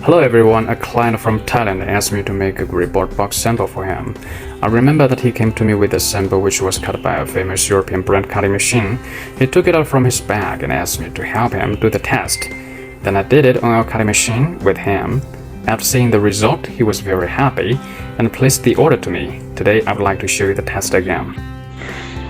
Hello everyone, a client from Thailand asked me to make a grid-board box sample for him. I remember that he came to me with a sample which was cut by a famous European brand cutting machine. He took it out from his bag and asked me to help him do the test. Then I did it on our cutting machine with him. After seeing the result, he was very happy and placed the order to me. Today I would like to show you the test again.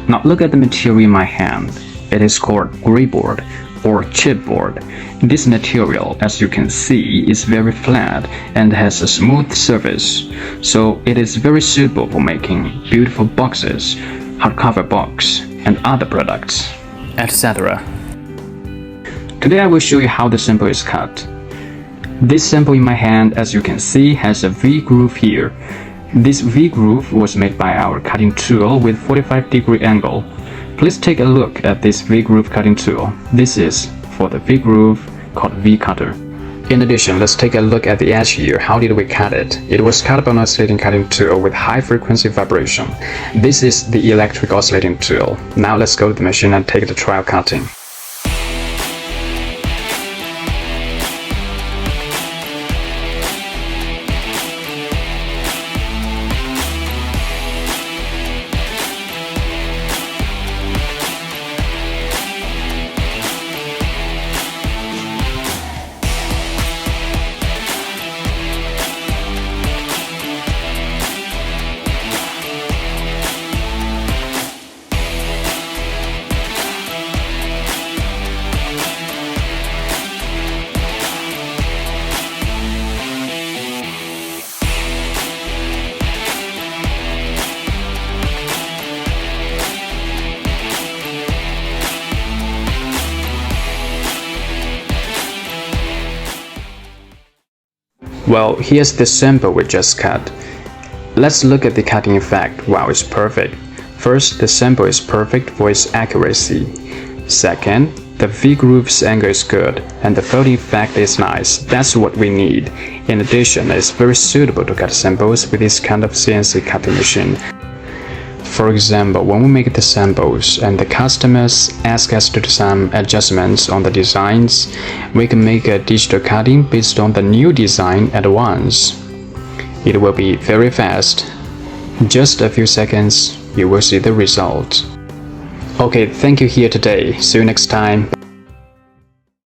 Now look at the material in my hand. It is called grid-board or chipboard. This material, as you can see, is very flat and has a smooth surface, so it is very suitable for making beautiful boxes, hardcover box, and other products, etc. Today I will show you how the sample is cut. This sample in my hand, as you can see, has a V-groove here. This V-groove was made by our cutting tool with 45-degree angle. Please take a look at this V-groove cutting tool. This is for the V-groove called V-cutter. In addition, let's take a look at the edge here. How did we cut it? It was cut by an oscillating cutting tool with high frequency vibration. This is the electric oscillating tool. Now let's go to the machine and take the trial cutting. Well, here's the sample we just cut. Let's look at the cutting effect. Wow, it's perfect. First, the sample is perfect for its accuracy. Second, the V-groove's angle is good, and the folding effect is nice. That's what we need. In addition, it's very suitable to cut samples with this kind of CNC cutting machine. For example, when we make the samples and the customers ask us to do some adjustments on the designs, we can make a digital cutting based on the new design at once. It will be very fast. Just a few seconds, you will see the result. Okay, thank you here today. See you next time.